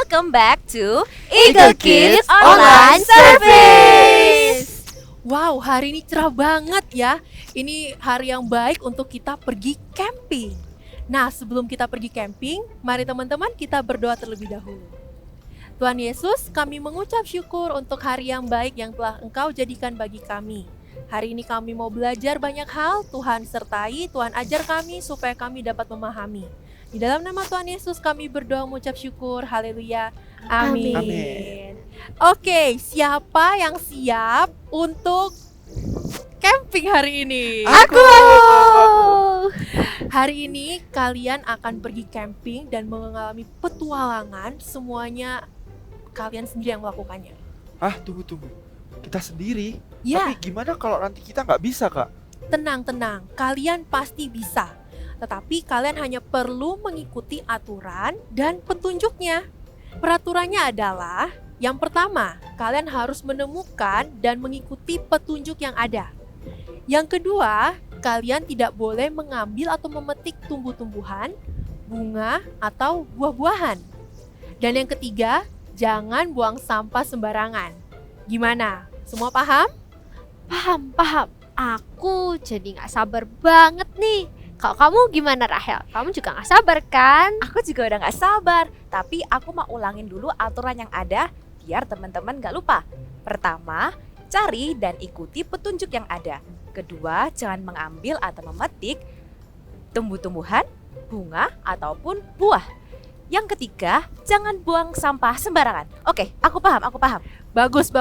welcome back to Eagle Kids Online Service. Wow, hari ini cerah banget ya. Ini hari yang baik untuk kita pergi camping. Nah, sebelum kita pergi camping, mari teman-teman kita berdoa terlebih dahulu. Tuhan Yesus, kami mengucap syukur untuk hari yang baik yang telah Engkau jadikan bagi kami. Hari ini kami mau belajar banyak hal, Tuhan sertai, Tuhan ajar kami supaya kami dapat memahami. Di dalam nama Tuhan Yesus kami berdoa mengucap syukur, haleluya, amin. Amin. Oke, siapa yang siap untuk camping hari ini? Aku. Hari ini kalian akan pergi camping dan mengalami petualangan, semuanya kalian sendiri yang melakukannya. Tunggu. Kita sendiri? Ya, Tapi gimana kalau nanti kita nggak bisa, Kak? tenang, kalian pasti bisa. Tetapi kalian hanya perlu mengikuti aturan dan petunjuknya. Peraturannya adalah, yang pertama, kalian harus menemukan dan mengikuti petunjuk yang ada. Yang kedua, kalian tidak boleh mengambil atau memetik tumbuh-tumbuhan, bunga, atau buah-buahan. Dan yang ketiga, jangan buang sampah sembarangan. Gimana? Semua paham? Paham. Aku jadi gak sabar banget nih. Kalau kamu gimana, Rahel? Kamu juga gak sabar kan? Aku juga udah gak sabar, tapi aku mau ulangin dulu aturan yang ada biar teman-teman gak lupa. Pertama, cari dan ikuti petunjuk yang ada. Kedua, jangan mengambil atau memetik tumbuh-tumbuhan, bunga, ataupun buah. Yang ketiga, jangan buang sampah sembarangan. Oke, aku paham. Bagus.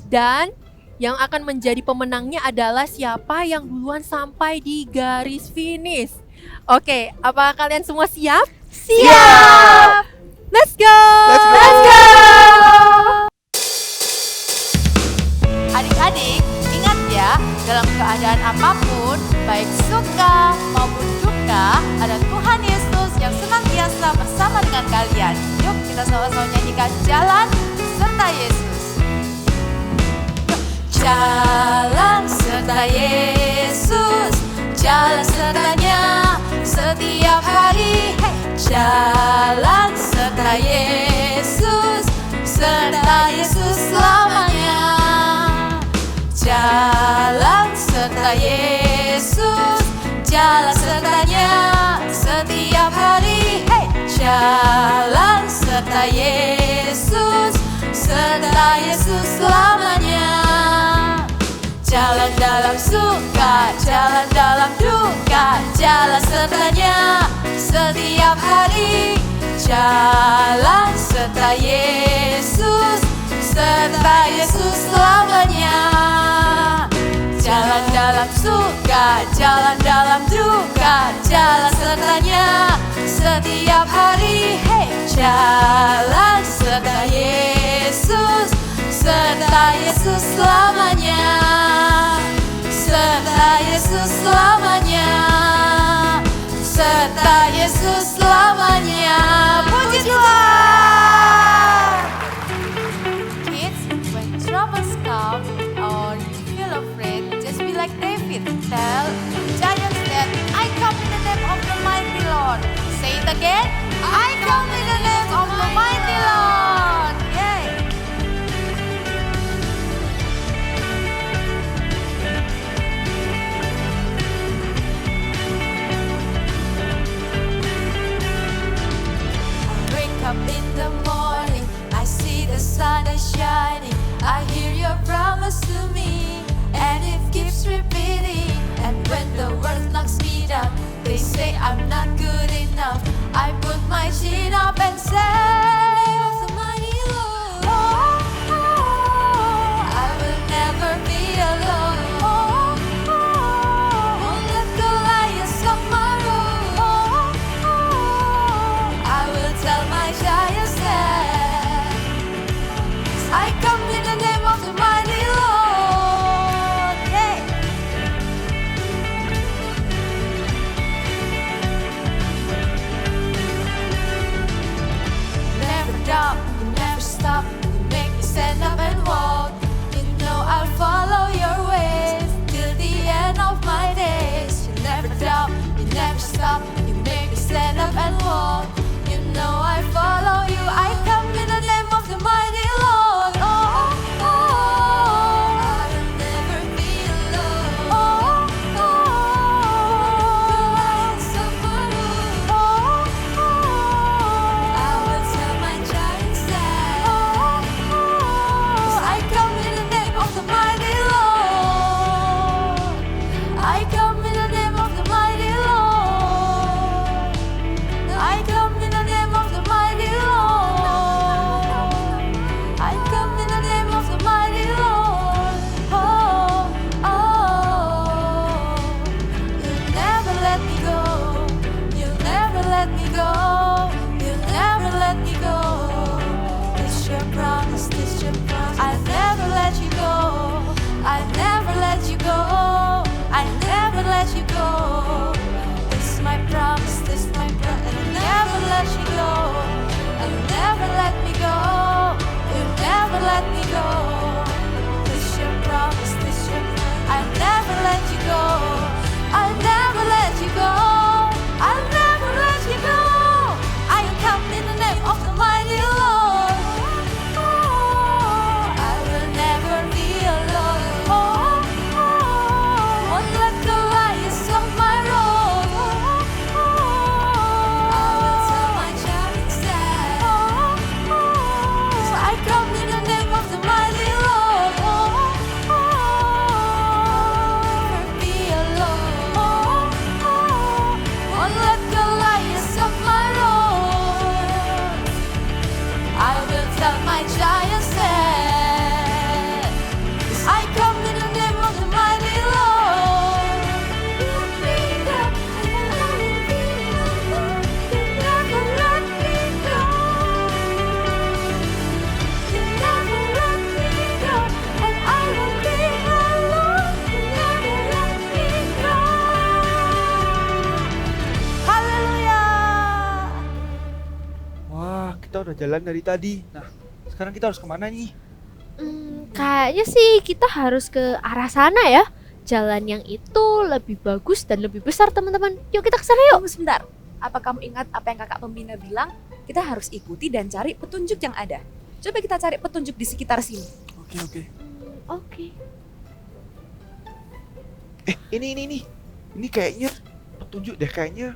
Dan yang akan menjadi pemenangnya adalah siapa yang duluan sampai di garis finish. Oke, apa kalian semua siap? Siap! Let's go! Adik-adik, ingat ya, dalam keadaan apapun, baik suka maupun duka, ada Tuhan Yesus yang senantiasa bersama dengan kalian. Yuk kita sama-sama nyanyikan Jalan Serta Yesus. Jalan serta Yesus, jalan sertanya setiap hari. Jalan serta Yesus, serta Yesus selamanya. Jalan serta Yesus, jalan sertanya setiap hari. Jalan serta Yesus, serta Yesus selamanya. Jalan dalam suka, jalan dalam duka, jalan sertanya setiap hari. Jalan serta Yesus, serta Yesus selamanya. Jalan dalam suka, jalan dalam duka, jalan sertanya setiap hari. Jalan serta Yesus, serta Yesus selamanya. Serta Yesus selamanya. Serta Yesus selamanya. Puji Tuhan. Kids, when troubles come or you feel afraid, just be like David. Tell giants that I come in the name of the mighty Lord. Say it again. I come in the name of the mighty Lord. Yay. Wake up in the morning, I see the sun is shining. I hear your promise to me, and it keeps repeating. And when the world knocks me down, they say I'm not good enough. I put my chin up and say, "The mighty Lord, I will never be alone. Won't let Goliath stop my road. I will tell my giants that I come in the name of the mighty Lord." Yeah. go. You never let me go. This your promise, this your I'll never let you go. I'll never let you go. I'll never let you go. I come in the name of the mighty Lord. I will never be alone. Won't let the lights of my road. I will tell my child instead. So I come in the name of the mighty Lord. Never be alone. Won't let the lights of my road. I will tell my giant said, I come in the name of the mighty Lord. Let me go, and I will be alone. You never let me go. You never let me go, and I will be alone. You never let me go. Haleluya. Wah, kita udah jalan dari tadi. Nah, sekarang kita harus kemana nih? Kayaknya sih kita harus ke arah sana ya. Jalan yang itu lebih bagus dan lebih besar teman-teman. Yuk kita ke sana yuk. Tunggu sebentar. Apa kamu ingat apa yang kakak pembina bilang? Kita harus ikuti dan cari petunjuk yang ada. Coba kita cari petunjuk di sekitar sini. Oke, oke. Oke. Ini. Ini kayaknya petunjuk deh, kayaknya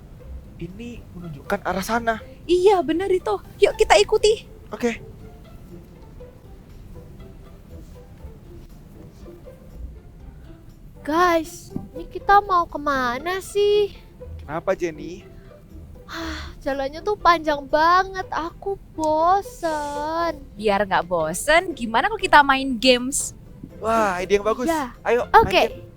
ini menunjukkan arah sana. Iya benar itu. Yuk kita ikuti. Oke. Guys, ini kita mau kemana sih? Kenapa, Jenny? Jalannya tuh panjang banget. Aku bosen. Biar nggak bosen, gimana kalau kita main games? Wah, ide yang bagus. Ya. Ayo, Oke. lanjut.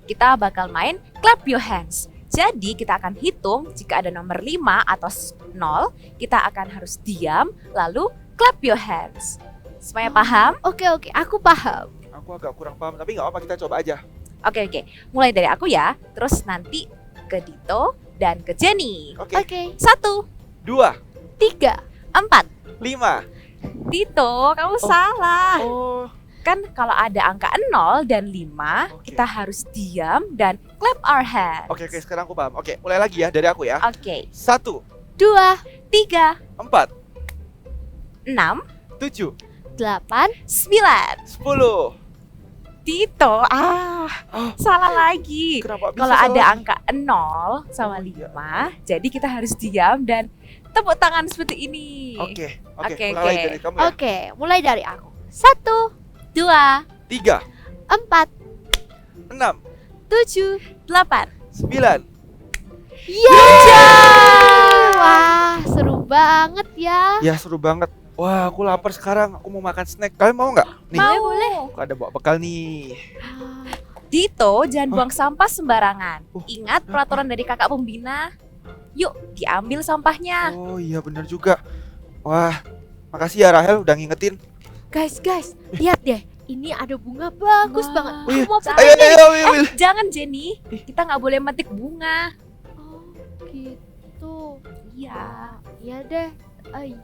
Kita bakal main clap your hands. Jadi kita akan hitung jika ada nomor 5 atau 0, kita akan harus diam lalu clap your hands. Semuanya paham? Oke, aku paham. Aku agak kurang paham, tapi nggak apa, kita coba aja. Oke. Mulai dari aku ya, terus nanti ke Dito dan ke Jenny. Oke. Oke. 1, 2, 3. 4. 5. Dito, kamu salah. Oh, Kan kalau ada angka 0 dan 5, Oke. kita harus diam dan clap our hands. oke, sekarang aku paham. Oke, mulai lagi ya dari aku ya. Oke. 1, 2, 3, 4, 6, 7, 8. 9. 10. Dito, Oh, salah lagi. kenapa bisa Kalau ada salah? angka 0 sama Oh, iya. 5, jadi kita harus diam dan tepuk tangan seperti ini. Oke, Oke, mulai oke. dari kamu ya. Oke, mulai dari aku. 1, 2, 3, 4, 6, 7. 8. 9. Wah, seru banget ya. Ya, seru banget. Wah, aku lapar sekarang. Aku mau makan snack. Kalian mau nggak? Nih, Boleh. aku ada bawa bekal nih. Dito, jangan buang sampah sembarangan. Oh, Ingat peraturan dari kakak pembina. Yuk, diambil sampahnya. Oh iya, bener juga. Wah, makasih ya Rahel udah ngingetin. Guys, lihat deh. Ini ada bunga bagus Wah. banget. Wih, Aku mau Jangan. Ayo, petik. Will. Jangan Jenny, Ih. kita nggak boleh metik bunga. Oh, gitu. Iya. Iya deh.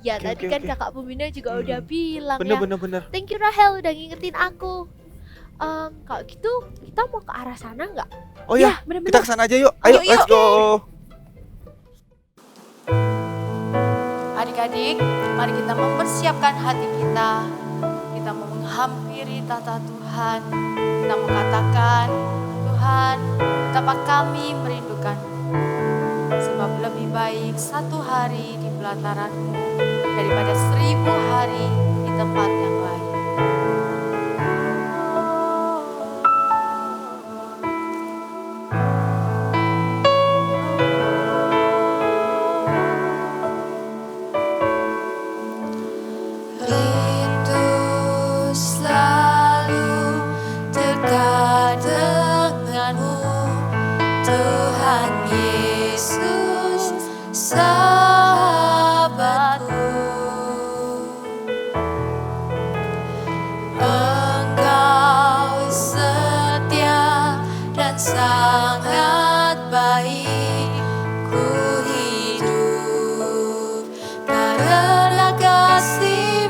Iya, Oke, tadi oke, kan oke. kakak pembina juga udah bilang Bener, ya. bener. Thank you Rahel udah ngingetin aku. Kalau gitu kita mau ke arah sana nggak? Oh ya, bener-bener. kita kesana aja yuk. Ayo, Yuk, let's go. Adik-adik, mari kita mempersiapkan hati kita. Kita mau menghampiri tata Tuhan. Kita mengatakan, Tuhan, betapa kami merindukan-Mu. Sebab lebih baik satu hari di pelataran-Mu daripada 1000 hari di tempat yang lain. Rindu selalu dekat denganmu, Tuhan Yesus, sahabatku. Engkau setia dan sangat baik, ku hidup karena kasih.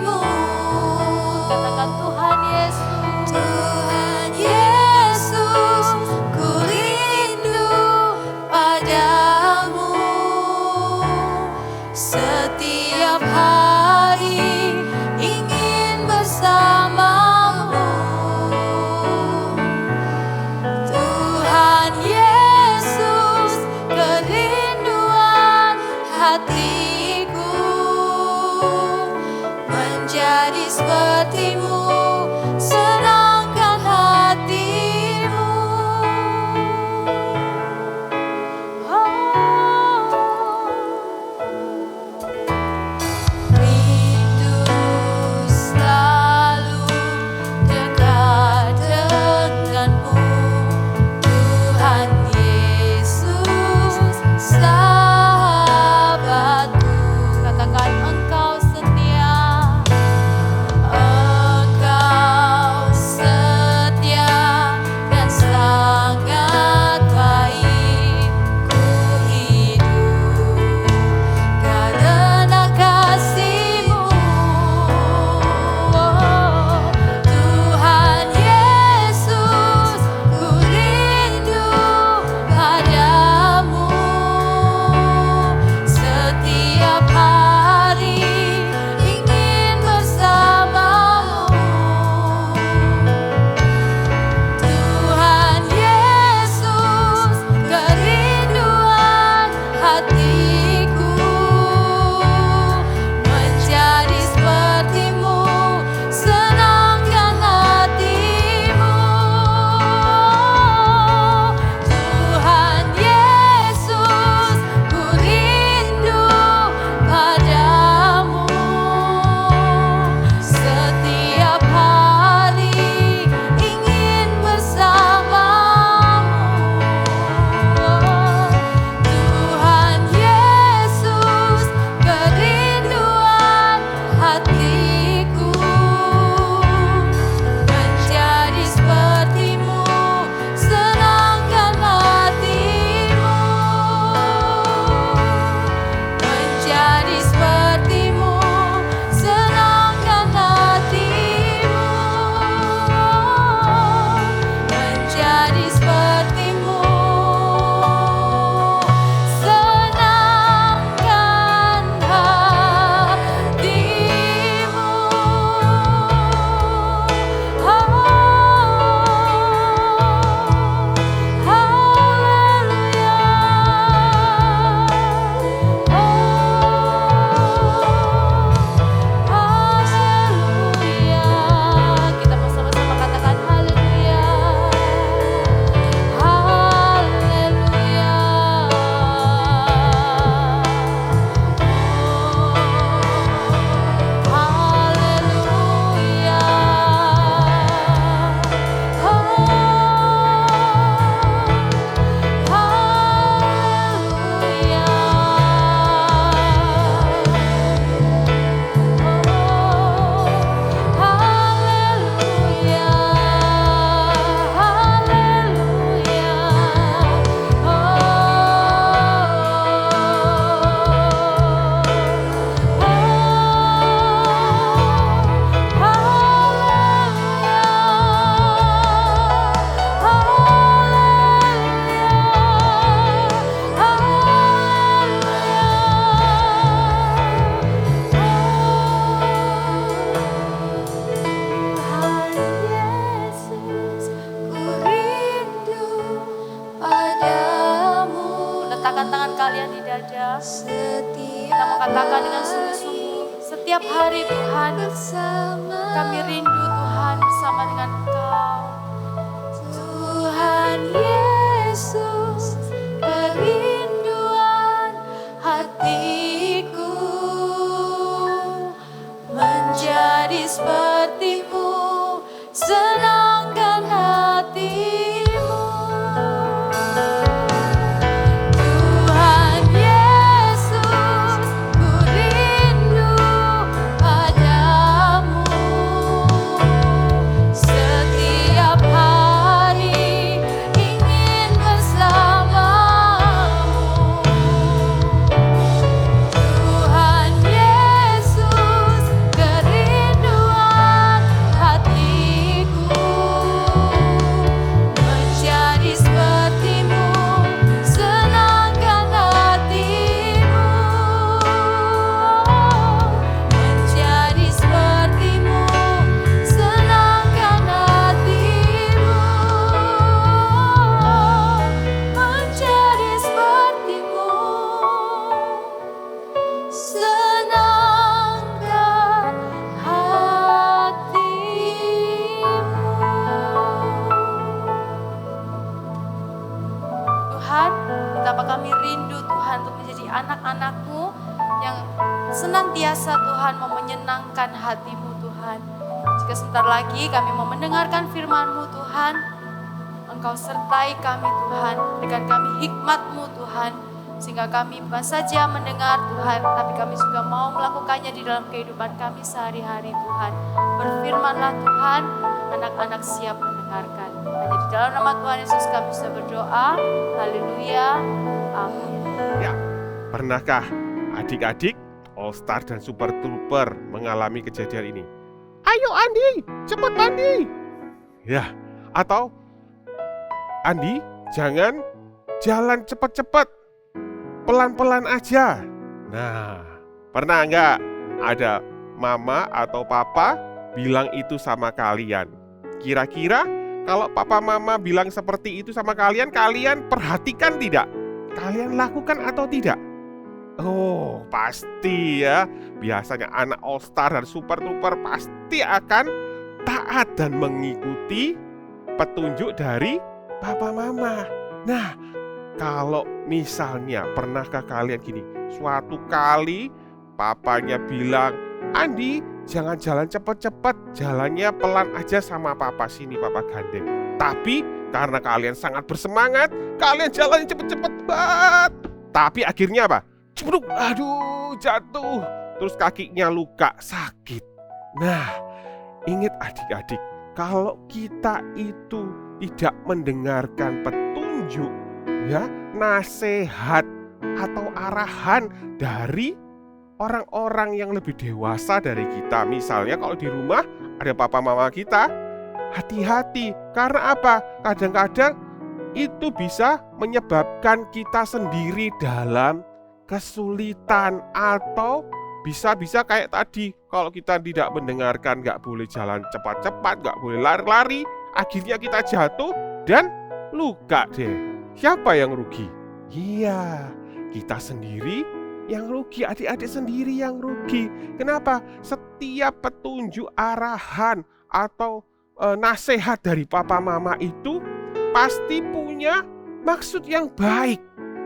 katakan dengan sungguh-sungguh, setiap hari Tuhan, kami rindu Tuhan bersama dengan Engkau. Tuhan Yesus, kerinduan hatiku menjadi seperti-Mu, senangkan hati-Mu. Tuhan Yesus, ku rindu padamu. Setiap hari ingin bersamamu. Tuhan Yesus, kerinduan hatiku menjadi seperti-Mu, senangkan hati-Mu. Menjadi seperti-Mu, senangkan hati-Mu. Menjadi seperti-Mu, senangkan hati-Mu. Tuhan, betapa kami rindu Tuhan untuk menjadi anak-anak-Mu yang senantiasa Tuhan mau menyenangkan hati-Mu Tuhan. Jika sebentar lagi kami mau mendengarkan firman-Mu Tuhan, Engkau sertai kami Tuhan, berikan kami hikmat-Mu Tuhan, sehingga kami bukan saja mendengar Tuhan, tapi kami juga mau melakukannya di dalam kehidupan kami sehari-hari Tuhan. Berfirmanlah Tuhan, anak-anak siap mendengarkan. Hanya di dalam nama Tuhan Yesus kami sudah berdoa. Haleluya. Amin. Ya, pernahkah adik-adik All Star dan Super Trooper mengalami kejadian ini? Ayo Andi, cepat Andi. Ya, atau Andi, jangan jalan cepat-cepat, pelan-pelan aja. Nah, pernah nggak ada mama atau papa bilang itu sama kalian? Kira-kira kalau papa mama bilang seperti itu sama kalian, kalian perhatikan tidak? Kalian lakukan atau tidak? Oh, pasti ya. Biasanya anak All Star dan Super Trooper pasti akan taat dan mengikuti petunjuk dari papa mama. Nah, kalau misalnya pernahkah kalian gini, suatu kali papanya bilang, Andi jangan jalan cepat-cepat, jalannya pelan aja sama papa, sini papa gandeng. Tapi karena kalian sangat bersemangat, kalian jalan cepet-cepet banget. Tapi akhirnya apa? Cepluk, aduh jatuh, terus kakinya luka, sakit. Nah, ingat adik-adik, kalau kita itu tidak mendengarkan petunjuk, ya, nasihat atau arahan dari orang-orang yang lebih dewasa dari kita. Misalnya kalau di rumah ada papa mama kita, hati-hati. Karena apa? Kadang-kadang itu bisa menyebabkan kita sendiri dalam kesulitan, atau bisa kayak tadi, kalau kita tidak mendengarkan, nggak boleh jalan cepat-cepat, nggak boleh lari-lari, akhirnya kita jatuh dan luka deh. Siapa yang rugi? Iya, kita sendiri yang rugi, adik-adik sendiri yang rugi. Kenapa? Setiap petunjuk arahan atau nasihat dari papa mama itu pasti punya maksud yang baik.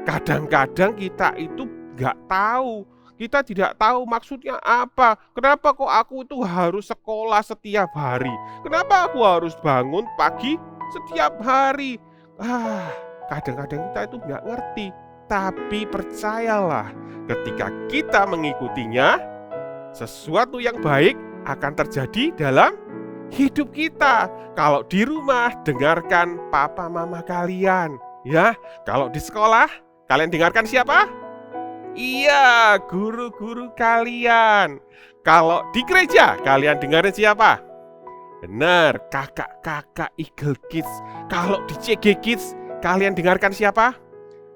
Kadang-kadang kita itu nggak tahu, kita tidak tahu maksudnya apa. Kenapa kok aku itu harus sekolah setiap hari? Kenapa aku harus bangun pagi setiap hari? Kadang-kadang kita itu nggak ngerti. Tapi percayalah, ketika kita mengikutinya, sesuatu yang baik akan terjadi dalam hidup kita. Kalau di rumah, dengarkan papa mama kalian, ya. Kalau di sekolah, kalian dengarkan siapa? Iya, guru-guru kalian. Kalau di gereja, kalian dengarin siapa? Benar, kakak-kakak Eagle Kids. Kalau di CG Kids, kalian dengarkan siapa?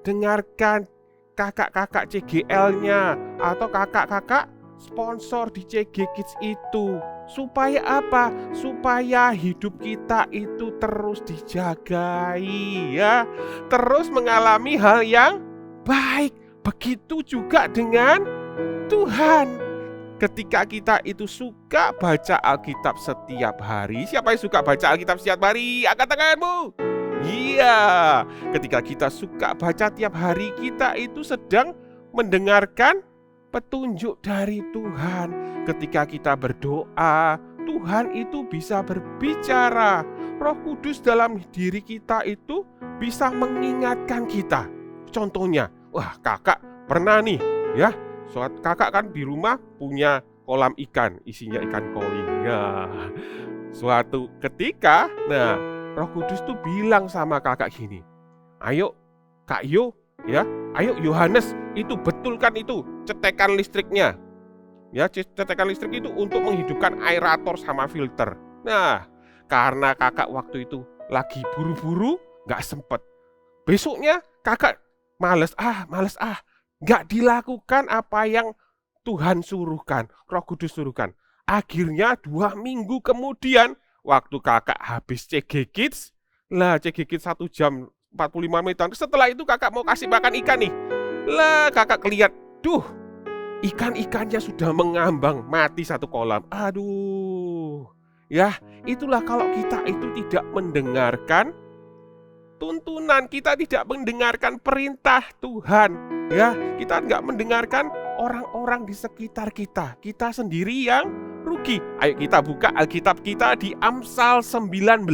Dengarkan kakak-kakak CGL-nya atau kakak-kakak sponsor di CG Kids itu. Supaya apa? Supaya hidup kita itu terus dijagai, ya. Terus mengalami hal yang baik. Begitu juga dengan Tuhan. Ketika kita itu suka baca Alkitab setiap hari. Siapa yang suka baca Alkitab setiap hari? Angkat tanganmu. Iya, ketika kita suka baca tiap hari, kita itu sedang mendengarkan petunjuk dari Tuhan. Ketika kita berdoa, Tuhan itu bisa berbicara. Roh Kudus dalam diri kita itu bisa mengingatkan kita. Contohnya, wah kakak pernah nih ya, kakak kan di rumah punya kolam ikan, isinya ikan koi. Ya, suatu ketika, Roh Kudus tuh bilang sama kakak gini, ayo Kak Yo, ya, ayo Yohanes, itu betulkan itu cetekan listriknya. Ya, cetekan listrik itu untuk menghidupkan aerator sama filter. Nah, karena kakak waktu itu lagi buru-buru, gak sempet. Besoknya kakak males gak dilakukan apa yang Tuhan suruhkan, Roh Kudus suruhkan. Akhirnya 2 minggu kemudian, waktu kakak habis CG Kids, CG Kids 1 jam 45 menit. Setelah itu kakak mau kasih makan ikan nih. Kakak lihat, ikan-ikannya sudah mengambang, mati satu kolam. Aduh. Ya, itulah kalau kita itu tidak mendengarkan tuntunan, kita tidak mendengarkan perintah Tuhan. Ya, kita tidak mendengarkan orang-orang di sekitar kita. Kita sendiri yang rugi. Ayo kita buka Alkitab kita di Amsal 19.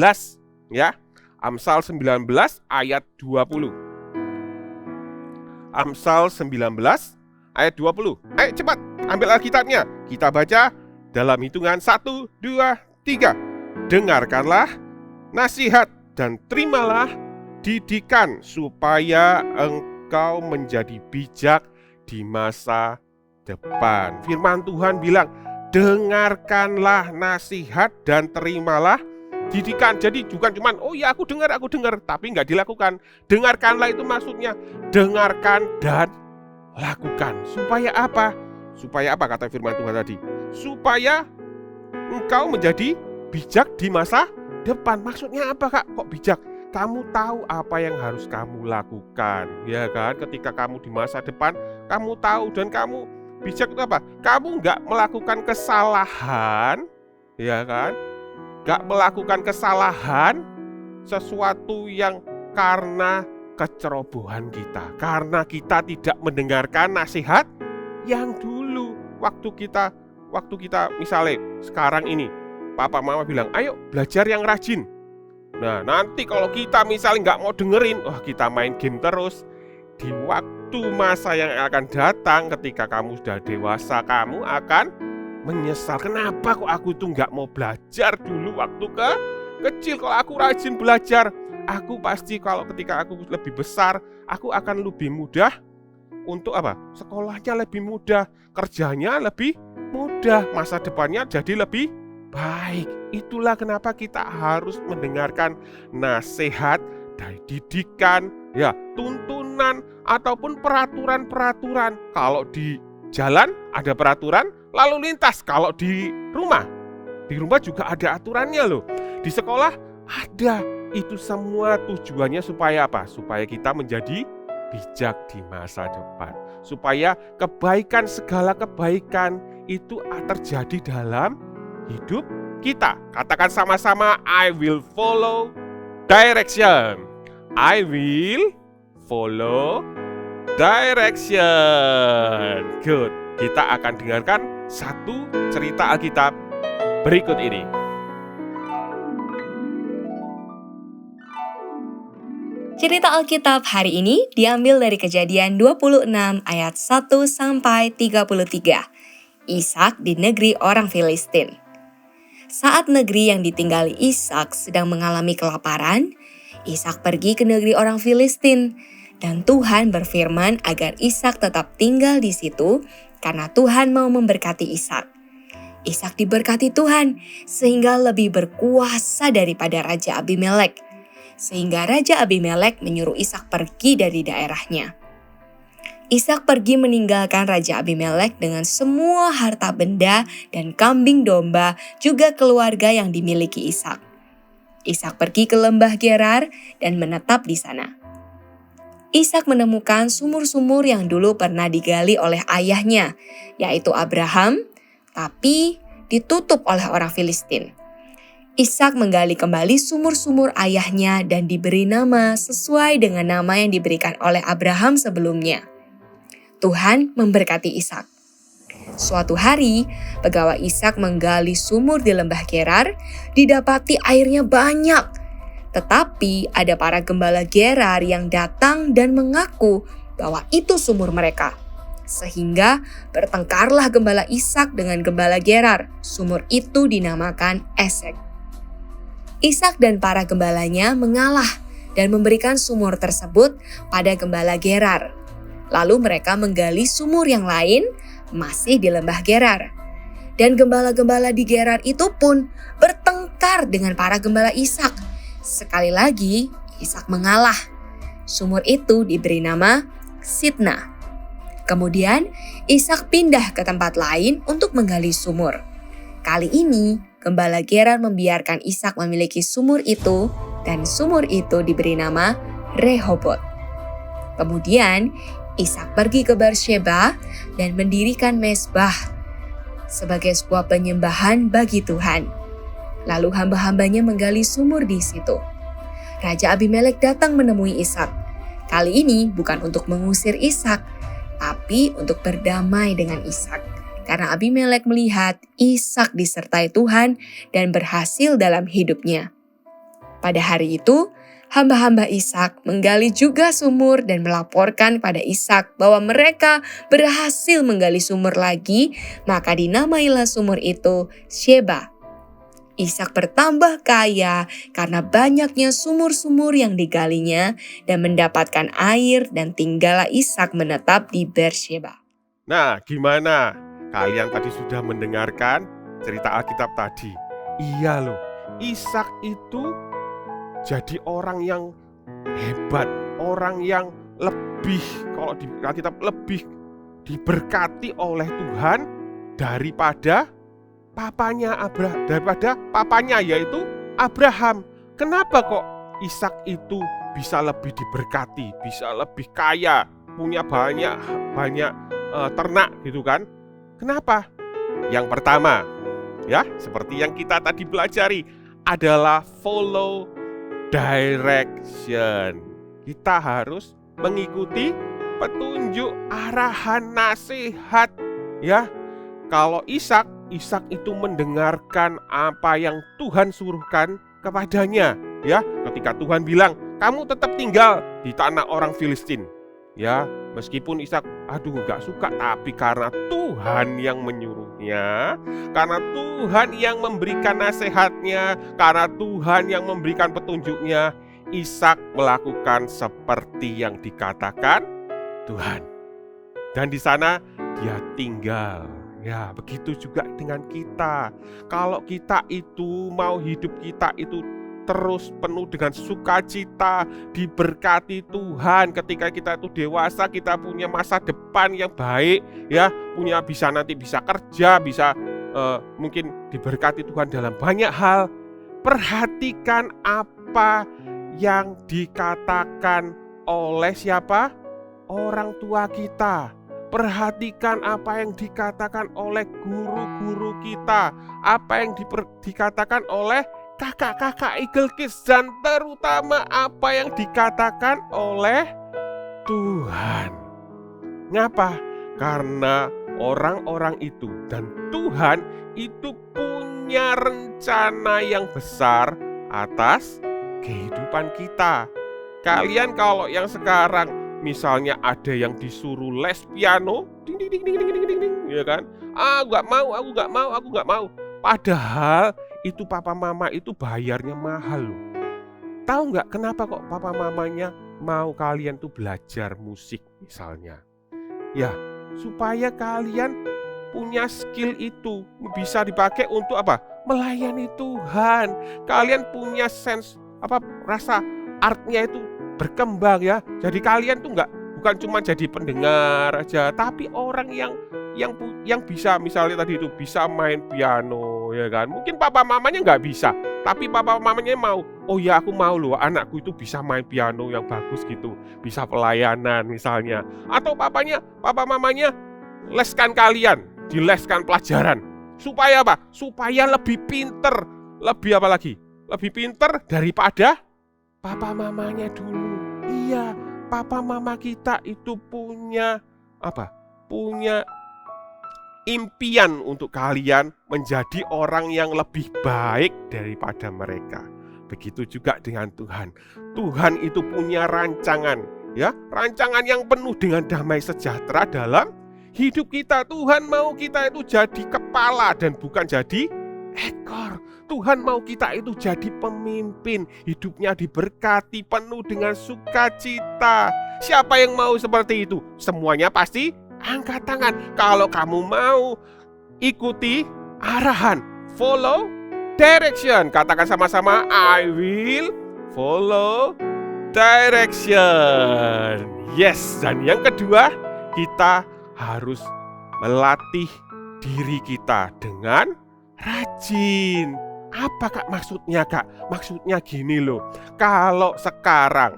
Ya, Amsal 19 ayat 20. Amsal 19 ayat 20. Ayo cepat, ambil Alkitabnya. Kita baca dalam hitungan 1, 2, 3. Dengarkanlah nasihat dan terimalah didikan supaya engkau menjadi bijak di masa depan. Firman Tuhan bilang, dengarkanlah nasihat dan terimalah didikan. Jadi bukan cuman, oh ya aku dengar, tapi nggak dilakukan. Dengarkanlah itu maksudnya, dengarkan dan lakukan. Supaya apa? Supaya apa kata firman Tuhan tadi? Supaya engkau menjadi bijak di masa depan. Maksudnya apa kak? Kok bijak? Kamu tahu apa yang harus kamu lakukan, ya kan? Ketika kamu di masa depan, kamu tahu dan kamu bijak itu apa? Kamu nggak melakukan kesalahan, ya kan? Nggak melakukan kesalahan sesuatu yang karena kecerobohan kita, karena kita tidak mendengarkan nasihat yang dulu waktu kita misalnya sekarang ini papa mama bilang ayo belajar yang rajin. Nah nanti kalau kita misalnya nggak mau dengerin, kita main game terus. Di waktu masa yang akan datang ketika kamu sudah dewasa, kamu akan menyesal. Kenapa kok aku tuh nggak mau belajar dulu waktu kecil? Kalau aku rajin belajar, aku pasti kalau ketika aku lebih besar, aku akan lebih mudah untuk apa? Sekolahnya lebih mudah, kerjanya lebih mudah, masa depannya jadi lebih baik. Itulah kenapa kita harus mendengarkan nasihat dari didikan, ya, tuntunan ataupun peraturan-peraturan. Kalau di jalan ada peraturan lalu lintas, kalau di rumah juga ada aturannya loh. Di sekolah ada. Itu semua tujuannya supaya apa? Supaya kita menjadi bijak di masa depan. Supaya kebaikan, segala kebaikan itu terjadi dalam hidup kita. Katakan sama-sama, I will follow direction. I will follow direction. Good. Kita akan dengarkan satu cerita Alkitab berikut ini. Cerita Alkitab hari ini diambil dari Kejadian 26 ayat 1-33. Ishak di negeri orang Filistin. Saat negeri yang ditinggali Ishak sedang mengalami kelaparan, Ishak pergi ke negeri orang Filistin, dan Tuhan berfirman agar Ishak tetap tinggal di situ karena Tuhan mau memberkati Ishak. Ishak diberkati Tuhan sehingga lebih berkuasa daripada Raja Abimelek, sehingga Raja Abimelek menyuruh Ishak pergi dari daerahnya. Ishak pergi meninggalkan Raja Abimelek dengan semua harta benda dan kambing domba, juga keluarga yang dimiliki Ishak. Ishak pergi ke lembah Gerar dan menetap di sana. Ishak menemukan sumur-sumur yang dulu pernah digali oleh ayahnya, yaitu Abraham, tapi ditutup oleh orang Filistin. Ishak menggali kembali sumur-sumur ayahnya dan diberi nama sesuai dengan nama yang diberikan oleh Abraham sebelumnya. Tuhan memberkati Ishak. Suatu hari, pegawai Ishak menggali sumur di lembah Gerar, didapati airnya banyak. Tetapi ada para gembala Gerar yang datang dan mengaku bahwa itu sumur mereka. Sehingga bertengkarlah gembala Ishak dengan gembala Gerar. Sumur itu dinamakan Esek. Ishak dan para gembalanya mengalah dan memberikan sumur tersebut pada gembala Gerar. Lalu mereka menggali sumur yang lain masih di lembah Gerar. Dan gembala-gembala di Gerar itu pun bertengkar dengan para gembala Ishak. Sekali lagi Ishak mengalah. Sumur itu diberi nama Sitna. Kemudian Ishak pindah ke tempat lain untuk menggali sumur. Kali ini gembala Gerar membiarkan Ishak memiliki sumur itu dan sumur itu diberi nama Rehobot. Kemudian Ishak pergi ke Beersheba dan mendirikan mezbah sebagai sebuah penyembahan bagi Tuhan. Lalu hamba-hambanya menggali sumur di situ. Raja Abimelek datang menemui Ishak. Kali ini bukan untuk mengusir Ishak, tapi untuk berdamai dengan Ishak. Karena Abimelek melihat Ishak disertai Tuhan dan berhasil dalam hidupnya. Pada hari itu, hamba-hamba Ishak menggali juga sumur dan melaporkan pada Ishak bahwa mereka berhasil menggali sumur lagi, maka dinamailah sumur itu Sheba. Ishak bertambah kaya karena banyaknya sumur-sumur yang digalinya dan mendapatkan air, dan tinggallah Ishak menetap di Beersheba. Nah, gimana? Kalian tadi sudah mendengarkan cerita Alkitab tadi. Iya loh, Ishak itu jadi orang yang hebat, orang yang lebih, kalau di Alkitab lebih diberkati oleh Tuhan daripada papanya yaitu Abraham. Kenapa kok Ishak itu bisa lebih diberkati, bisa lebih kaya, punya banyak ternak gitu kan? Kenapa? Yang pertama, ya seperti yang kita tadi pelajari, adalah follow direction. Kita harus mengikuti petunjuk, arahan, nasihat, ya. Kalau Ishak itu mendengarkan apa yang Tuhan suruhkan kepadanya, ya. Ketika Tuhan bilang, kamu tetap tinggal di tanah orang Filistin, ya. Meskipun Ishak gak suka, tapi karena Tuhan yang menyuruhnya, karena Tuhan yang memberikan nasihatnya, karena Tuhan yang memberikan petunjuknya, Ishak melakukan seperti yang dikatakan Tuhan. Dan di sana dia tinggal. Ya, begitu juga dengan kita. Kalau kita itu mau hidup kita itu terus penuh dengan sukacita, diberkati Tuhan. Ketika kita itu dewasa, kita punya masa depan yang baik, ya, nanti bisa kerja, bisa mungkin diberkati Tuhan dalam banyak hal. Perhatikan apa yang dikatakan oleh siapa? Orang tua kita. Perhatikan apa yang dikatakan oleh guru-guru kita, apa yang dikatakan oleh kakak-kakak Eagle Kids, dan terutama apa yang dikatakan oleh Tuhan. Ngapa? Karena orang-orang itu dan Tuhan itu punya rencana yang besar atas kehidupan kita. Kalian kalau yang sekarang misalnya ada yang disuruh les piano, ding ding ding ding ding ding ding, ya kan? Aku nggak mau. Padahal itu papa mama itu bayarnya mahal loh. Tahu nggak kenapa kok papa mamanya mau kalian tuh belajar musik misalnya? Ya, supaya kalian punya skill itu bisa dipakai untuk apa? Melayani Tuhan. Kalian punya rasa artnya itu berkembang, ya. Jadi kalian tuh bukan cuma jadi pendengar aja, tapi orang yang bisa, misalnya tadi itu bisa main piano, ya kan. Mungkin papa mamanya nggak bisa, tapi papa mamanya mau oh ya aku mau loh anakku itu bisa main piano yang bagus gitu, bisa pelayanan misalnya. Atau papa mamanya leskan kalian, dileskan pelajaran. Supaya apa? Supaya lebih pinter, lebih apa lagi? Lebih pinter daripada papa mamanya dulu. Iya, papa mama kita itu punya apa? Punya impian untuk kalian menjadi orang yang lebih baik daripada mereka. Begitu juga dengan Tuhan. Tuhan itu punya rancangan, ya, rancangan yang penuh dengan damai sejahtera dalam hidup kita. Tuhan mau kita itu jadi kepala dan bukan jadi ekor. Tuhan mau kita itu jadi pemimpin, hidupnya diberkati penuh dengan sukacita. Siapa yang mau seperti itu? Semuanya pasti angkat tangan. Kalau kamu mau ikuti arahan, follow direction. Katakan sama-sama, I will follow direction. Yes, dan yang kedua, kita harus melatih diri kita dengan rajin. Apa Kak maksudnya Kak? Maksudnya gini loh, kalau sekarang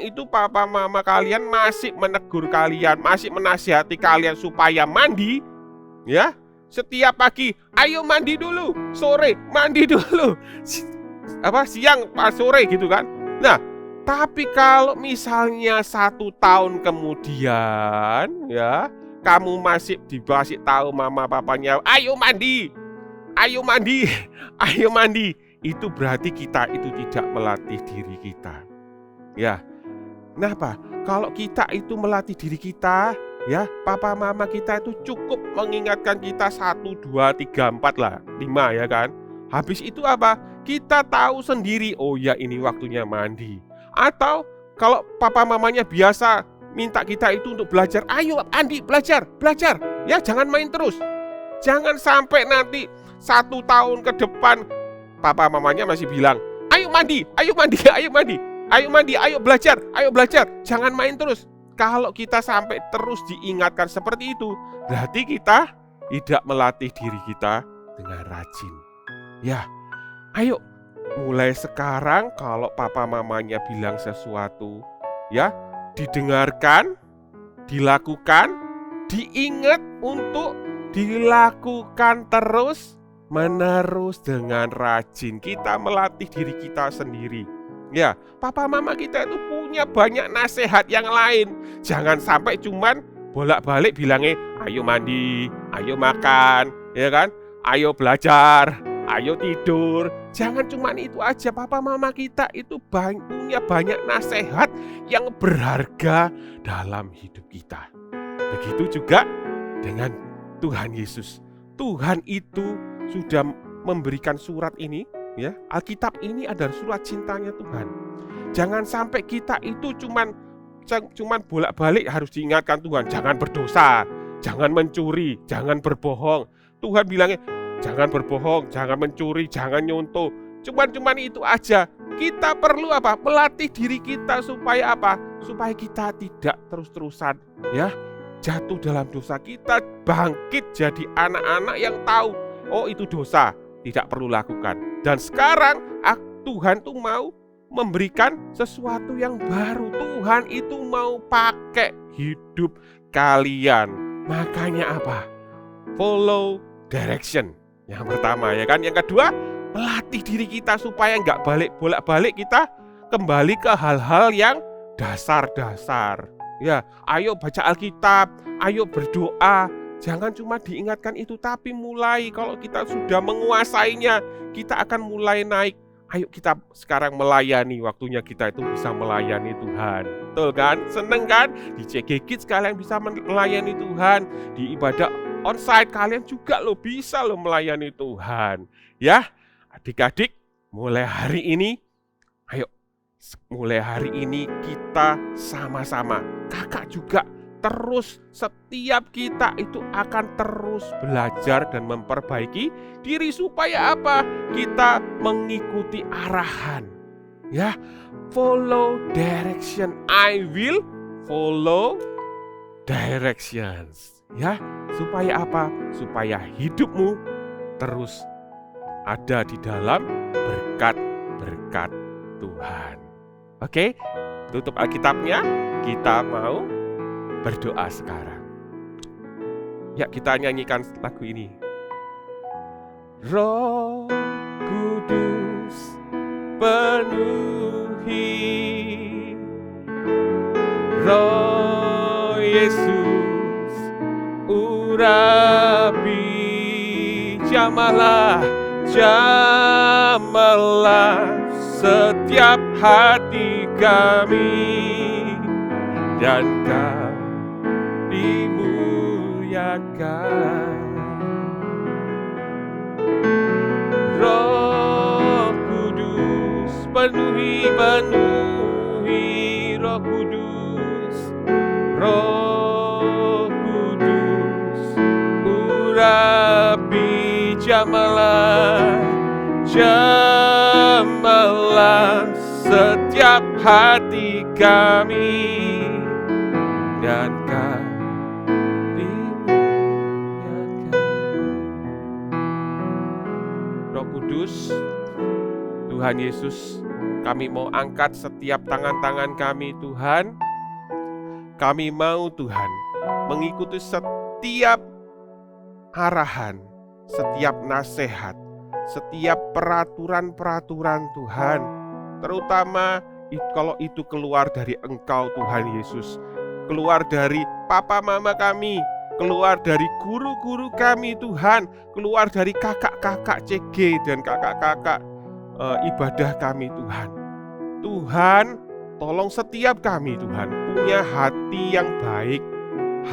itu papa mama kalian masih menegur kalian, masih menasihati kalian supaya mandi, ya. Setiap pagi, ayo mandi dulu, sore mandi dulu, siang pas sore gitu kan. Nah, tapi kalau misalnya 1 tahun kemudian, ya, kamu masih dikasih tahu mama papanya, ayo mandi, ayo mandi, ayo mandi. Itu berarti kita itu tidak melatih diri kita. Ya, kenapa? Kalau kita itu melatih diri kita, ya, papa mama kita itu cukup mengingatkan kita 1, 2, 3, 4 lah, 5 ya kan. Habis itu apa? Kita tahu sendiri, oh ya ini waktunya mandi. Atau kalau papa mamanya biasa minta kita itu untuk belajar, ayo Andi belajar, ya jangan main terus. Jangan sampai nanti 1 tahun ke depan papa mamanya masih bilang, ayo mandi, ayo mandi, ayo mandi. Ayo mandi, ayo belajar, jangan main terus. Kalau kita sampai terus diingatkan seperti itu, berarti kita tidak melatih diri kita dengan rajin. Ya, ayo mulai sekarang kalau papa mamanya bilang sesuatu, ya, didengarkan, dilakukan, diingat untuk dilakukan terus menerus dengan rajin. Kita melatih diri kita sendiri. Ya, papa mama kita itu punya banyak nasihat yang lain. Jangan sampai cuman bolak-balik bilangnya, ayo mandi, ayo makan, ya kan? Ayo belajar, ayo tidur. Jangan cuman itu aja. Papa mama kita itu punya banyak nasihat yang berharga dalam hidup kita. Begitu juga dengan Tuhan Yesus. Tuhan itu sudah memberikan surat ini, ya, Alkitab ini adalah surat cintanya Tuhan. Jangan sampai kita itu cuman bolak-balik harus diingatkan Tuhan, jangan berdosa, jangan mencuri, jangan berbohong. Tuhan bilangnya jangan berbohong, jangan mencuri, jangan nyontoh. Cuman itu aja. Kita perlu apa? Melatih diri kita supaya apa? Supaya kita tidak terus-terusan, ya, jatuh dalam dosa. Kita bangkit jadi anak-anak yang tahu, oh itu dosa, tidak perlu lakukan. Dan sekarang Tuhan tuh mau memberikan sesuatu yang baru. Tuhan itu mau pakai hidup kalian. Makanya apa? Follow direction. Yang pertama ya kan. Yang kedua, melatih diri kita supaya nggak bolak-balik kita kembali ke hal-hal yang dasar-dasar. Ya, ayo baca Alkitab, ayo berdoa. Jangan cuma diingatkan itu, tapi mulai kalau kita sudah menguasainya, kita akan mulai naik. Ayo kita sekarang melayani, waktunya kita itu bisa melayani Tuhan. Betul kan? Seneng kan? Di CG Kids kalian bisa melayani Tuhan. Di ibadah onsite kalian juga bisa melayani Tuhan. Ya, adik-adik, mulai hari ini, ayo mulai hari ini kita sama-sama. Kakak juga terus, setiap kita itu akan terus belajar dan memperbaiki diri supaya apa? Kita mengikuti arahan. Ya, follow direction. I will follow directions. Ya, supaya apa? Supaya hidupmu terus ada di dalam berkat berkat Tuhan. Oke, tutup Alkitabnya. Kita mau berdoa sekarang. Ya, kita nyanyikan lagu ini. Roh Kudus penuhi, Roh Yesus urapi, jamahlah setiap hati kami, dan Kau dimuliakan. Roh Kudus penuhi, Roh Kudus, Roh Kudus urapi, jamahlah setiap hati kami, dan Kau dimuliakan. Roh Kudus, Tuhan Yesus, kami mau angkat setiap tangan-tangan kami, Tuhan. Kami mau, Tuhan, mengikuti setiap arahan, setiap nasihat, setiap peraturan-peraturan Tuhan, terutama kalau itu keluar dari Engkau, Tuhan Yesus, keluar dari papa mama kami, keluar dari guru-guru kami, Tuhan, keluar dari kakak-kakak CG dan kakak-kakak ibadah kami, Tuhan. Tuhan, tolong setiap kami, Tuhan, punya hati yang baik,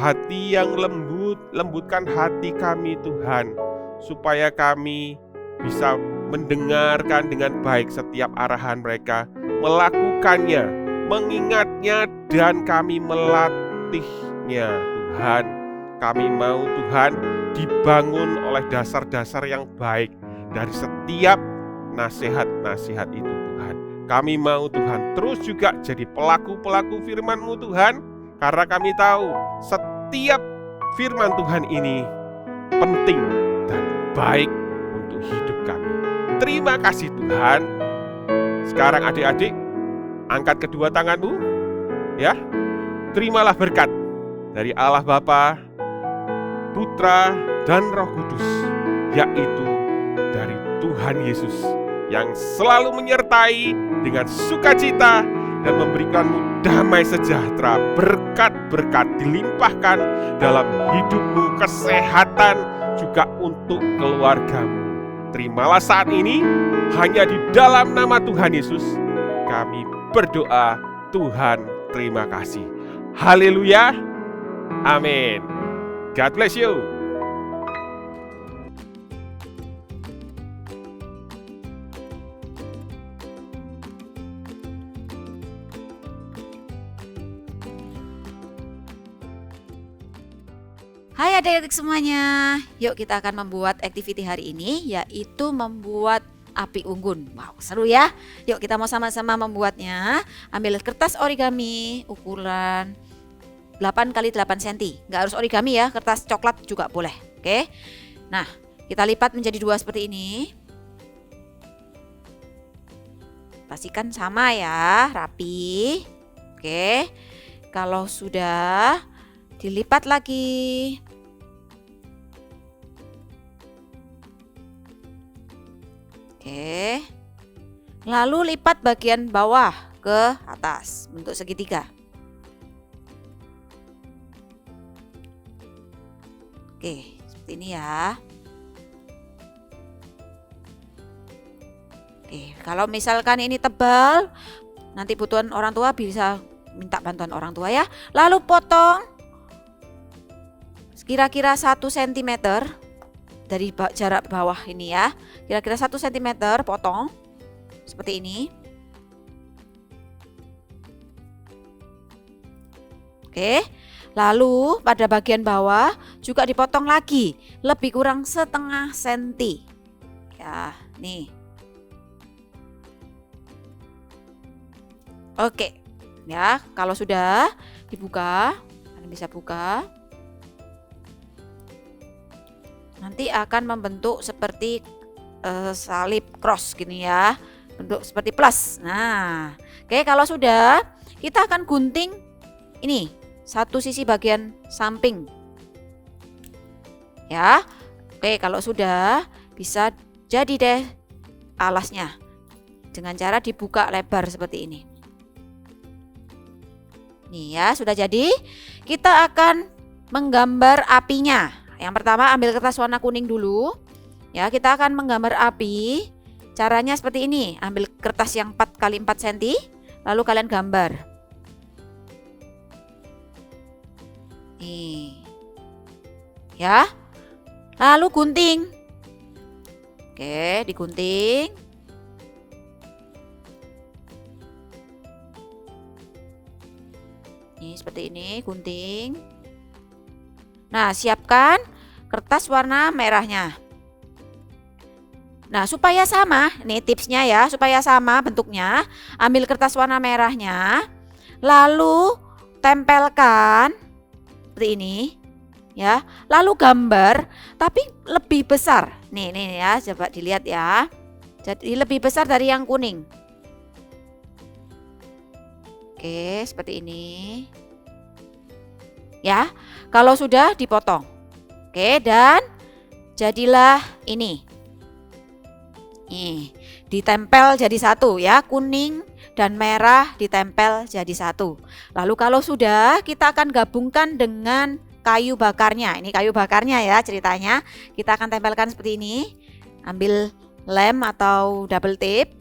hati yang lembut, lembutkan hati kami, Tuhan, supaya kami bisa mendengarkan dengan baik setiap arahan mereka, melakukannya, mengingatnya, dan kami melatihnya, Tuhan. Kami mau, Tuhan, dibangun oleh dasar-dasar yang baik dari setiap nasihat-nasihat itu, Tuhan. Kami mau, Tuhan, terus juga jadi pelaku-pelaku firman-Mu, Tuhan, karena kami tahu setiap firman Tuhan ini penting dan baik untuk hidup kami. Terima kasih, Tuhan. Sekarang adik-adik, angkat kedua tanganmu, ya. Terimalah berkat dari Allah Bapa, Putra, dan Roh Kudus, yaitu dari Tuhan Yesus yang selalu menyertai dengan sukacita dan memberikanmu damai sejahtera, berkat-berkat dilimpahkan dalam hidupmu, kesehatan juga untuk keluargamu. Terimalah saat ini, hanya di dalam nama Tuhan Yesus kami berdoa. Tuhan, terima kasih. Haleluya. Amin. God bless you. Hai adik-adik semuanya, yuk kita akan membuat activity hari ini, yaitu membuat api unggun. Wow, seru ya. Yuk kita mau sama-sama membuatnya. Ambil kertas origami ukuran 8 x 8 cm. Nggak harus origami ya, kertas coklat juga boleh. Oke. Nah, kita lipat menjadi 2 seperti ini. Pastikan sama ya, rapi. Oke. Kalau sudah, dilipat lagi. Oke. Lalu lipat bagian bawah ke atas bentuk segitiga. Oke, seperti ini ya. Oke, kalau misalkan ini tebal, nanti butuhan orang tua bisa minta bantuan orang tua ya. Lalu potong kira-kira 1 cm dari jarak bawah ini ya. Kira-kira 1 cm potong seperti ini. Oke. Lalu pada bagian bawah juga dipotong lagi, lebih kurang setengah senti. Ya, nih. Oke. Ya, kalau sudah dibuka, kalian bisa buka. Nanti akan membentuk seperti salib cross gini ya. bentuk seperti plus. Nah, oke, kalau sudah, kita akan gunting ini satu sisi bagian samping. Ya, oke, kalau sudah bisa jadi deh alasnya dengan cara dibuka lebar seperti ini. Nih ya, sudah jadi. Kita akan menggambar apinya. Yang pertama ambil kertas warna kuning dulu. Ya, kita akan menggambar api. Caranya seperti ini. Ambil kertas yang 4 x 4 cm, lalu kalian gambar. Nih. Ya. Lalu gunting. Oke, digunting. Nih, seperti ini, gunting. Nah, siapkan kertas warna merahnya. Nah, supaya sama, nih tipsnya ya, supaya sama bentuknya, ambil kertas warna merahnya, lalu tempelkan seperti ini, ya. Lalu gambar, tapi lebih besar. Nih ya, coba dilihat ya. Jadi lebih besar dari yang kuning. Oke, seperti ini. Ya, kalau sudah dipotong. Oke, dan jadilah ini. Nih, ditempel jadi satu ya, kuning dan merah ditempel jadi satu. Lalu kalau sudah, kita akan gabungkan dengan kayu bakarnya. Ini kayu bakarnya ya ceritanya. Kita akan tempelkan seperti ini. Ambil lem atau double tape.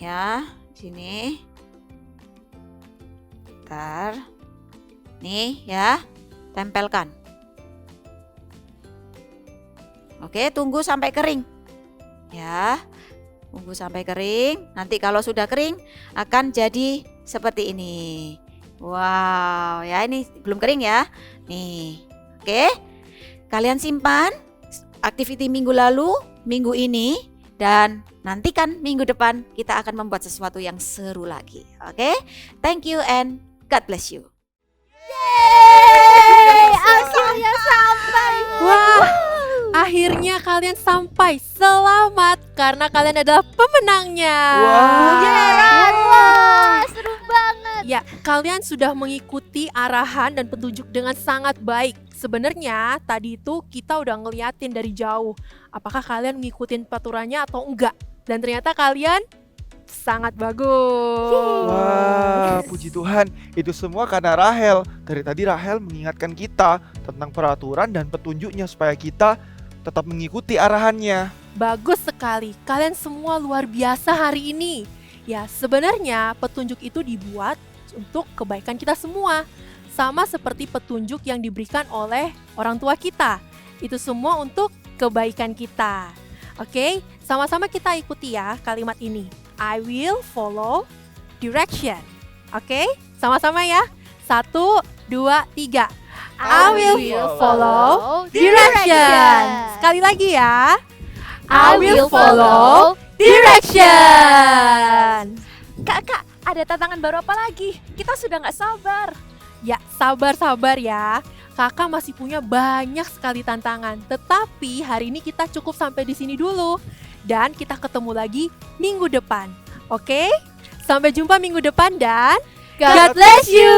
Ya, sini. Bentar. Nih ya, tempelkan. Oke, tunggu sampai kering. Ya, tunggu sampai kering. Nanti kalau sudah kering akan jadi seperti ini. Wow, ya ini belum kering ya. Nih, oke. Kalian simpan activity minggu lalu, minggu ini, dan nantikan minggu depan kita akan membuat sesuatu yang seru lagi. Oke, thank you and God bless you. Yeay, akhirnya sampai. Wah, akhirnya kalian sampai selamat karena kalian adalah pemenangnya. Wah, seru banget. Ya, kalian sudah mengikuti arahan dan petunjuk dengan sangat baik. Sebenarnya tadi itu kita udah ngeliatin dari jauh apakah kalian ngikutin peraturannya atau enggak. Dan ternyata kalian sangat bagus. Wah, puji Tuhan, itu semua karena Rahel. Dari tadi Rahel mengingatkan kita tentang peraturan dan petunjuknya supaya kita tetap mengikuti arahannya. Bagus sekali, kalian semua luar biasa hari ini. Ya, sebenarnya petunjuk itu dibuat untuk kebaikan kita semua. Sama seperti petunjuk yang diberikan oleh orang tua kita. Itu semua untuk kebaikan kita. Oke, sama-sama kita ikuti ya kalimat ini. I will follow direction. Oke, sama-sama ya. 1, 2, 3. I will follow direction. Sekali lagi ya. I will follow direction. Kak, ada tantangan baru apa lagi? Kita sudah nggak sabar. Ya, sabar-sabar ya. Kakak masih punya banyak sekali tantangan. Tetapi hari ini kita cukup sampai di sini dulu. Dan kita ketemu lagi minggu depan. Oke? Sampai jumpa minggu depan dan God bless you.